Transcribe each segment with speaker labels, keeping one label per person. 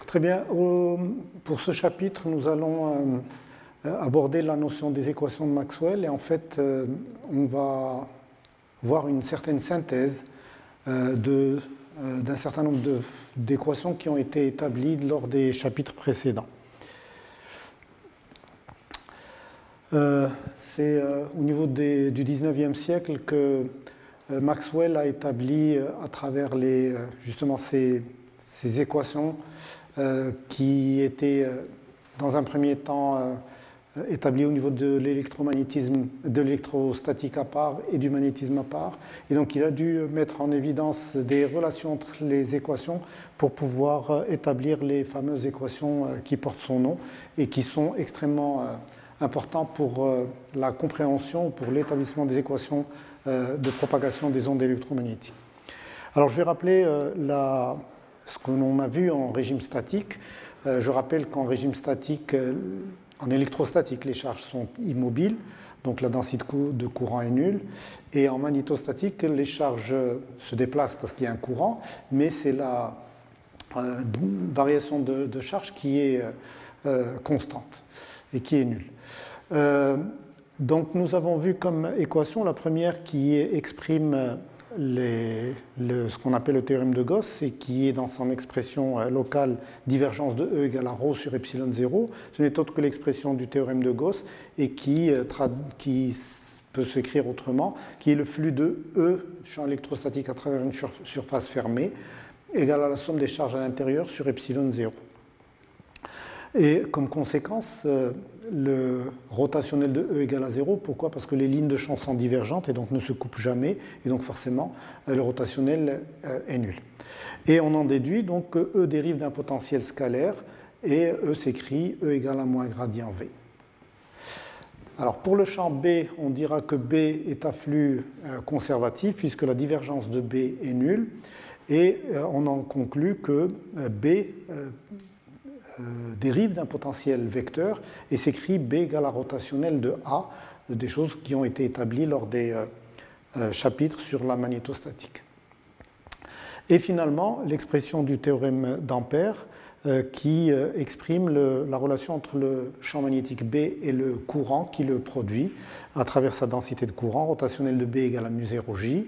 Speaker 1: Très bien. Pour ce chapitre, nous allons aborder la notion des équations de Maxwell et en fait, on va voir une certaine synthèse d'un certain nombre d'équations qui ont été établies lors des chapitres précédents. C'est au niveau du 19e siècle que Maxwell a établi à travers justement ces équations qui étaient dans un premier temps établies au niveau de l'électromagnétisme, de l'électrostatique à part et du magnétisme à part. Et donc il a dû mettre en évidence des relations entre les équations pour pouvoir établir les fameuses équations qui portent son nom et qui sont extrêmement importantes pour la compréhension, pour l'établissement des équations de propagation des ondes électromagnétiques. Alors je vais rappeler ce que l'on a vu en régime statique. Je rappelle qu'en régime statique, en électrostatique, les charges sont immobiles, donc la densité de courant est nulle. Et en magnétostatique, les charges se déplacent parce qu'il y a un courant, mais c'est la variation de charge qui est constante et qui est nulle. Donc nous avons vu comme équation la première qui exprime ce qu'on appelle le théorème de Gauss et qui est dans son expression locale divergence de E égale à ρ sur epsilon 0. Ce n'est autre que l'expression du théorème de Gauss et qui peut s'écrire autrement, qui est le flux de E, champ électrostatique à travers une surface fermée, égale à la somme des charges à l'intérieur sur epsilon 0. Et comme conséquence, le rotationnel de E égale à 0. Pourquoi? Parce que les lignes de champ sont divergentes et donc ne se coupent jamais. Et donc forcément, le rotationnel est nul. Et on en déduit donc que E dérive d'un potentiel scalaire et E s'écrit E égale à moins gradient V. Alors pour le champ B, on dira que B est un flux conservatif puisque la divergence de B est nulle. Et on en conclut que B dérive d'un potentiel vecteur et s'écrit B égale à rotationnel de A, des choses qui ont été établies lors des chapitres sur la magnétostatique. Et finalement, l'expression du théorème d'Ampère qui exprime la relation entre le champ magnétique B et le courant qui le produit à travers sa densité de courant, rotationnel de B égale à mu0J.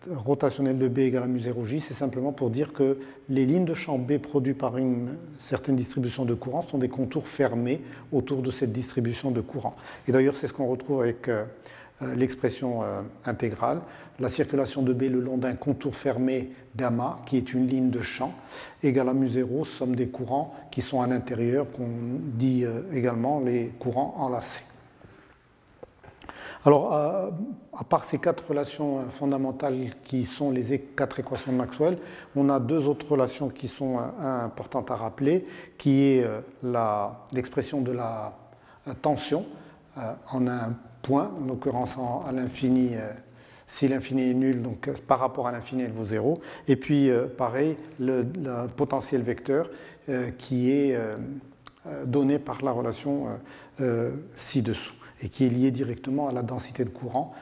Speaker 1: Rotationnel de B égale à mu0J, c'est simplement pour dire que les lignes de champ B produites par une certaine distribution de courant sont des contours fermés autour de cette distribution de courant. Et d'ailleurs, c'est ce qu'on retrouve avec l'expression intégrale. La circulation de B le long d'un contour fermé gamma, qui est une ligne de champ, égale à mu0, somme des courants qui sont à l'intérieur, qu'on dit également les courants enlacés. Alors, à part ces quatre relations fondamentales qui sont les quatre équations de Maxwell, on a deux autres relations qui sont importantes à rappeler, qui est l'expression de la tension en un point, en l'occurrence à l'infini, si l'infini est nul, donc par rapport à l'infini, elle vaut 0. Et puis, pareil, le potentiel vecteur qui est donné par la relation ci-dessous, et qui est lié directement à la densité de courant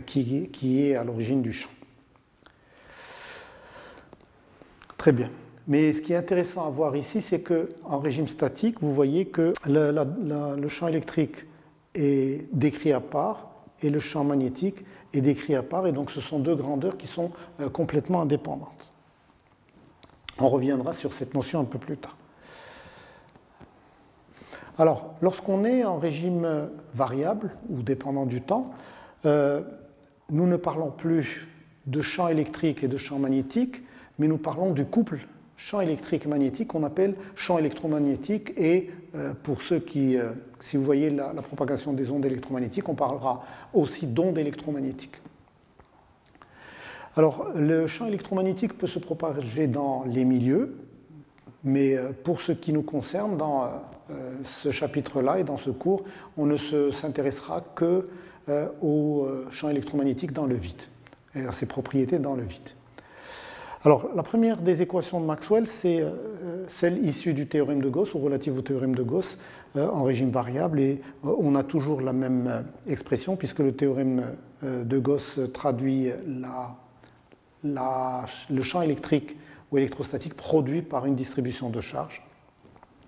Speaker 1: qui est à l'origine du champ. Très bien. Mais ce qui est intéressant à voir ici, c'est qu'en régime statique, vous voyez que le champ électrique est décrit à part et le champ magnétique est décrit à part, et donc ce sont deux grandeurs qui sont complètement indépendantes. On reviendra sur cette notion un peu plus tard. Alors, lorsqu'on est en régime variable ou dépendant du temps, nous ne parlons plus de champ électrique et de champ magnétique, mais nous parlons du couple champ électrique-magnétique qu'on appelle champ électromagnétique. Et pour ceux si vous voyez la propagation des ondes électromagnétiques, on parlera aussi d'ondes électromagnétiques. Alors, le champ électromagnétique peut se propager dans les milieux, mais pour ce qui nous concerne, dans ce chapitre-là et dans ce cours, on ne s'intéressera que au champ électromagnétique dans le vide et à ses propriétés dans le vide. Alors, la première des équations de Maxwell, c'est celle issue du théorème de Gauss ou relative au théorème de Gauss en régime variable, et on a toujours la même expression puisque le théorème de Gauss traduit le champ électrique ou électrostatique produit par une distribution de charge.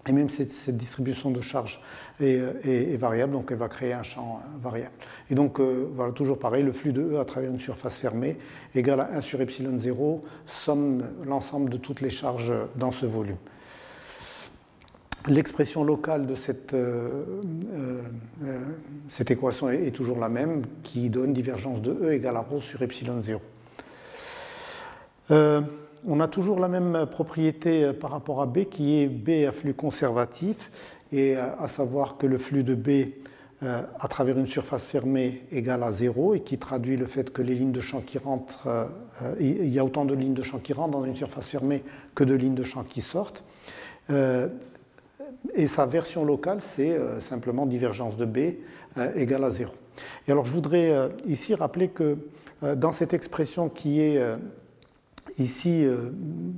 Speaker 1: Et même cette distribution de charge est variable, donc elle va créer un champ variable. Et donc, voilà, toujours pareil, le flux de E à travers une surface fermée égale à 1 sur epsilon 0, somme l'ensemble de toutes les charges dans ce volume. L'expression locale de cette équation est toujours la même, qui donne divergence de E égale à ρ sur epsilon 0. On a toujours la même propriété par rapport à B, qui est B à flux conservatif, et à savoir que le flux de B à travers une surface fermée égale à 0, et qui traduit le fait que les lignes de champ qui rentrent, il y a autant de lignes de champ qui rentrent dans une surface fermée que de lignes de champ qui sortent. Et sa version locale, c'est simplement divergence de B égale à 0. Et alors je voudrais ici rappeler que dans cette expression qui est ici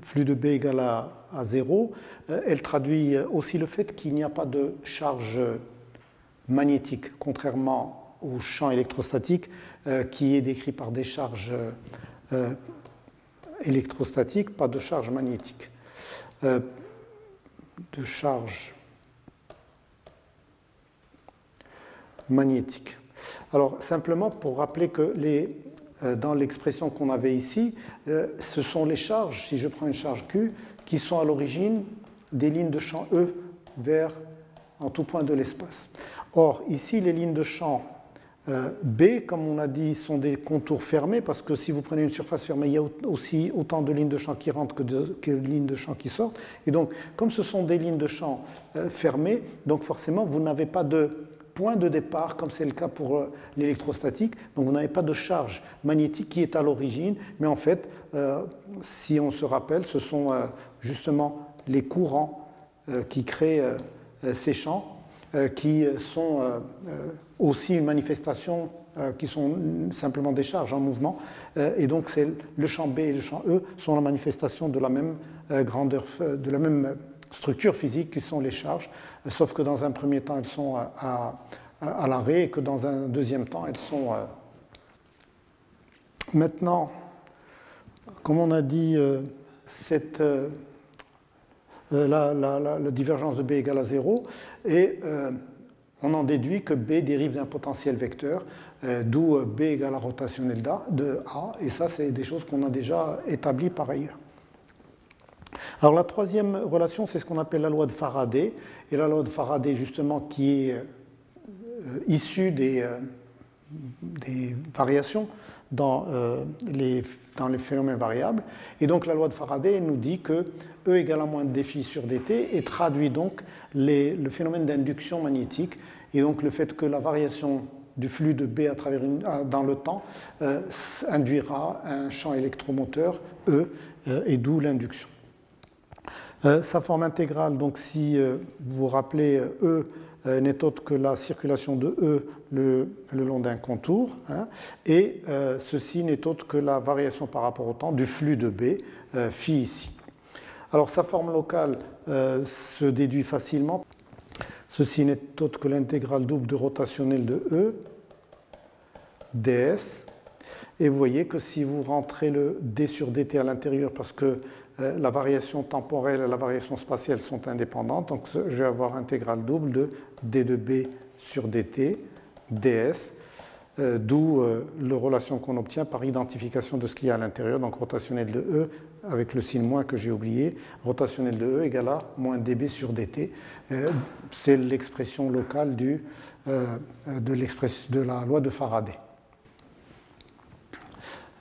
Speaker 1: flux de B égale à 0, elle traduit aussi le fait qu'il n'y a pas de charge magnétique, contrairement au champ électrostatique qui est décrit par des charges électrostatiques, pas de charge magnétique. De charge magnétique. Alors, simplement pour rappeler que dans l'expression qu'on avait ici, ce sont les charges, si je prends une charge Q, qui sont à l'origine des lignes de champ E vers en tout point de l'espace. Or, ici, les lignes de champ B, comme on a dit, sont des contours fermés, parce que si vous prenez une surface fermée, il y a aussi autant de lignes de champ qui rentrent que de lignes de champ qui sortent. Et donc, comme ce sont des lignes de champ fermées, donc forcément, vous n'avez pas de point de départ, comme c'est le cas pour l'électrostatique. Donc, vous n'avez pas de charge magnétique qui est à l'origine. Mais en fait, si on se rappelle, ce sont justement les courants qui créent ces champs, qui sont aussi une manifestation, qui sont simplement des charges en mouvement. Et donc, le champ B et le champ E sont la manifestation de la même grandeur, de la même structure physique qui sont les charges, sauf que dans un premier temps, elles sont à l'arrêt et que dans un deuxième temps, elles sont... Maintenant, comme on a dit, la divergence de B égale à 0, et on en déduit que B dérive d'un potentiel vecteur, d'où B égale à rotationnel de A, et ça, c'est des choses qu'on a déjà établies par ailleurs. Alors la troisième relation, c'est ce qu'on appelle la loi de Faraday, et la loi de Faraday, justement, qui est issue des variations dans les phénomènes variables. Et donc la loi de Faraday nous dit que E égale à moins de dφ sur dt et traduit donc le phénomène d'induction magnétique, et donc le fait que la variation du flux de B dans le temps induira un champ électromoteur E, et d'où l'induction. Sa forme intégrale, donc si vous vous rappelez, E n'est autre que la circulation de E le long d'un contour, hein, et ceci n'est autre que la variation par rapport au temps du flux de B, phi ici. Alors sa forme locale se déduit facilement. Ceci n'est autre que l'intégrale double de rotationnelle de E, ds. Et vous voyez que si vous rentrez le d sur dt à l'intérieur, parce que la variation temporelle et la variation spatiale sont indépendantes, donc je vais avoir intégrale double de d de b sur dt, ds, d'où la relation qu'on obtient par identification de ce qu'il y a à l'intérieur, donc rotationnel de E, avec le signe moins que j'ai oublié, rotationnel de E égale à moins dB sur dt. C'est l'expression locale de la loi de Faraday.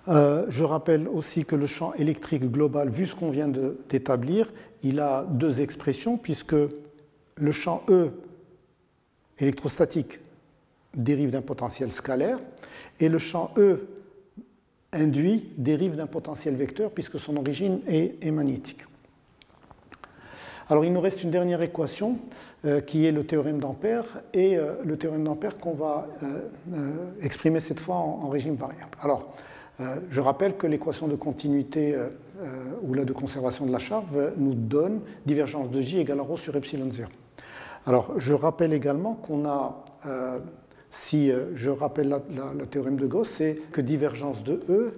Speaker 1: Je rappelle aussi que le champ électrique global, vu ce qu'on vient d'établir, il a deux expressions, puisque le champ E électrostatique dérive d'un potentiel scalaire, et le champ E induit dérive d'un potentiel vecteur, puisque son origine est magnétique. Alors il nous reste une dernière équation, qui est le théorème d'Ampère, et le théorème d'Ampère qu'on va exprimer cette fois en régime variable. Alors, je rappelle que l'équation de continuité ou la de conservation de la charge nous donne divergence de J égale à ρ sur epsilon 0. Alors, je rappelle également qu'on a, si je rappelle le théorème de Gauss, c'est que divergence de E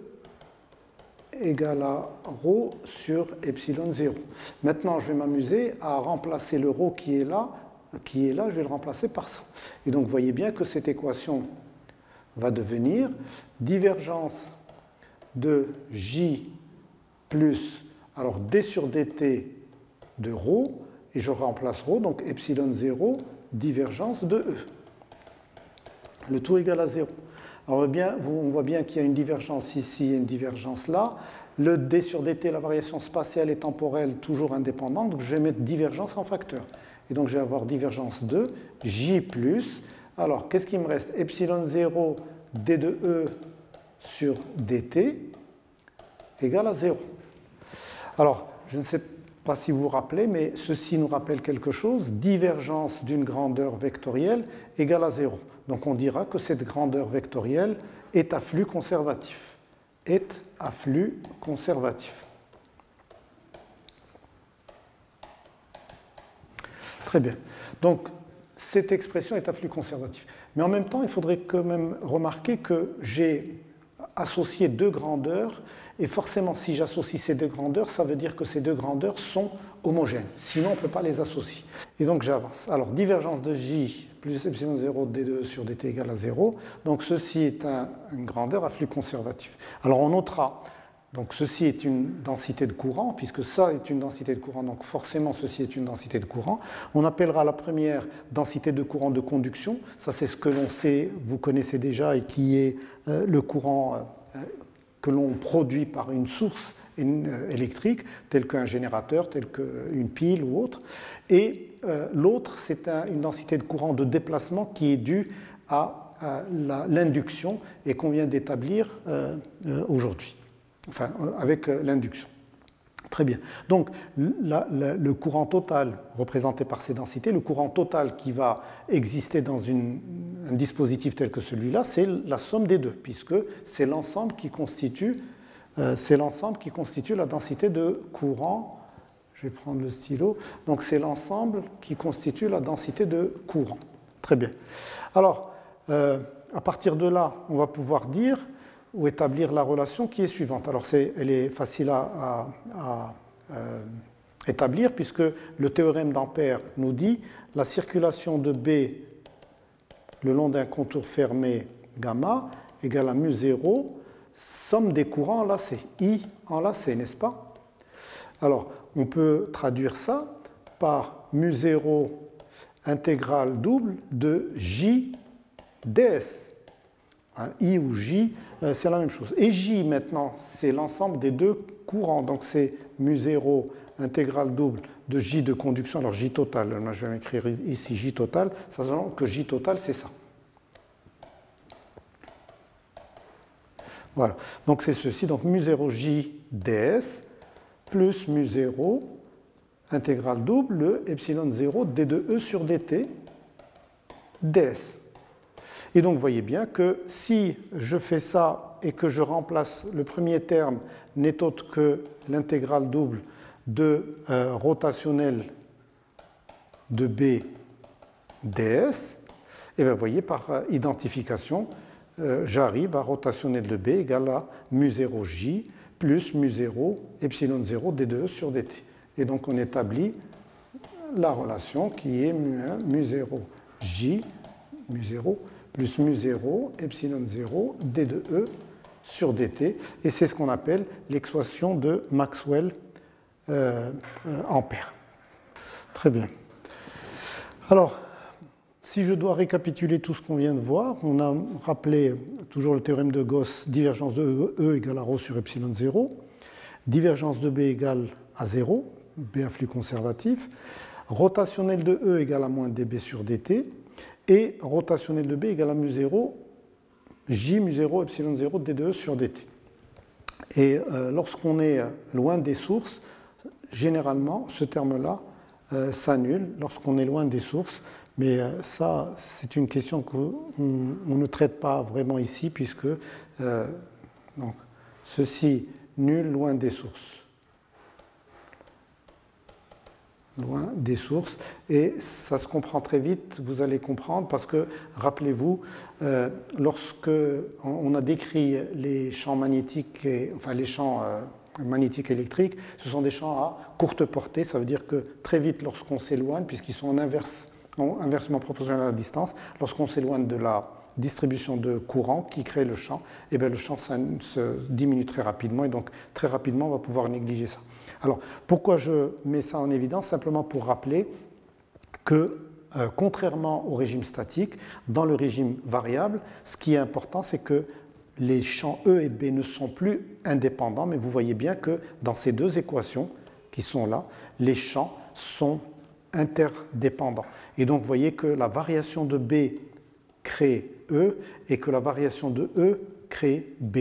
Speaker 1: égale à ρ sur epsilon 0. Maintenant, je vais m'amuser à remplacer le ρ qui est là, je vais le remplacer par ça. Et donc, vous voyez bien que cette équation va devenir divergence de J plus, alors d sur dt de ρ, et je remplace ρ, donc epsilon 0, divergence de E. Le tout égal à 0. Alors on voit bien qu'il y a une divergence ici et une divergence là. Le d sur dt, la variation spatiale et temporelle, toujours indépendante, donc je vais mettre divergence en facteur. Et donc je vais avoir divergence de J plus. Alors qu'est-ce qui me reste? Epsilon 0 d de E sur dt égale à 0. Alors, je ne sais pas si vous vous rappelez, mais ceci nous rappelle quelque chose. Divergence d'une grandeur vectorielle égale à 0. Donc on dira que cette grandeur vectorielle est à flux conservatif. Est à flux conservatif. Très bien. Donc, cette expression est à flux conservatif. Mais en même temps, il faudrait quand même remarquer que j'ai associé deux grandeurs, et forcément, si j'associe ces deux grandeurs, ça veut dire que ces deux grandeurs sont homogènes. Sinon, on ne peut pas les associer. Et donc, j'avance. Alors, divergence de J plus epsilon 0 d de E sur dt égale à 0. Donc, ceci est une grandeur à flux conservatif. Alors, on notera, donc ceci est une densité de courant, puisque ça est une densité de courant, donc forcément, ceci est une densité de courant. On appellera la première densité de courant de conduction. Ça, c'est ce que l'on sait, vous connaissez déjà, et qui est le courant que l'on produit par une source électrique, tel qu'un générateur, tel qu'une pile ou autre. Et l'autre, c'est une densité de courant de déplacement qui est due à l'induction et qu'on vient d'établir aujourd'hui, enfin avec l'induction. Très bien. Donc, le courant total représenté par ces densités, le courant total qui va exister dans un dispositif tel que celui-là, c'est la somme des deux, puisque c'est l'ensemble qui constitue la densité de courant. Je vais prendre le stylo. Donc, c'est l'ensemble qui constitue la densité de courant. Très bien. Alors, à partir de là, on va pouvoir dire ou établir la relation qui est suivante. Alors, elle est facile à établir, puisque le théorème d'Ampère nous dit la circulation de B le long d'un contour fermé gamma égale à mu0, somme des courants enlacés, I enlacé, n'est-ce pas? Alors, on peut traduire ça par mu0 intégrale double de J ds. I ou J, c'est la même chose. Et J, maintenant, c'est l'ensemble des deux courants. Donc, c'est mu0 intégrale double de J de conduction. Alors, J total, moi, je vais m'écrire ici J total, sachant que J total, c'est ça. Voilà. Donc, c'est ceci. Donc, mu0 J ds plus mu0 intégrale double le epsilon 0 d de E sur dt ds. Et donc, vous voyez bien que si je fais ça et que je remplace le premier terme n'est autre que l'intégrale double de rotationnel de B ds, et bien vous voyez, par identification, j'arrive à rotationnel de B égale à mu0j plus mu0 epsilon 0 d de E sur dt. Et donc, on établit la relation qui est mu1, mu0j, mu0 plus mu0, epsilon 0, d de E sur dt. Et c'est ce qu'on appelle l'équation de Maxwell-Ampère. Très bien. Alors, si je dois récapituler tout ce qu'on vient de voir, on a rappelé toujours le théorème de Gauss, divergence de E égale à ρ sur epsilon 0, divergence de B égale à 0, B à flux conservatif, rotationnel de E égale à moins dB sur dt, et rotationnel de B égale à mu0, J mu0 epsilon 0 d de E sur dt. Et lorsqu'on est loin des sources, généralement, ce terme-là s'annule lorsqu'on est loin des sources. Mais ça, c'est une question qu'on ne traite pas vraiment ici, puisque donc, ceci nul loin des sources. loin des sources. Et ça se comprend très vite, vous allez comprendre, parce que, rappelez-vous, lorsque on a décrit les champs magnétiques, enfin les champs magnétiques électriques, ce sont des champs à courte portée, ça veut dire que très vite, lorsqu'on s'éloigne, puisqu'ils sont inversement proportionnels à la distance, lorsqu'on s'éloigne de la distribution de courant qui crée le champ, et bien le champ se diminue très rapidement, et donc très rapidement, on va pouvoir négliger ça. Alors, pourquoi je mets ça en évidence? Simplement pour rappeler que, contrairement au régime statique, dans le régime variable, ce qui est important, c'est que les champs E et B ne sont plus indépendants, mais vous voyez bien que dans ces deux équations qui sont là, les champs sont interdépendants. Et donc, vous voyez que la variation de B crée E et que la variation de E crée B.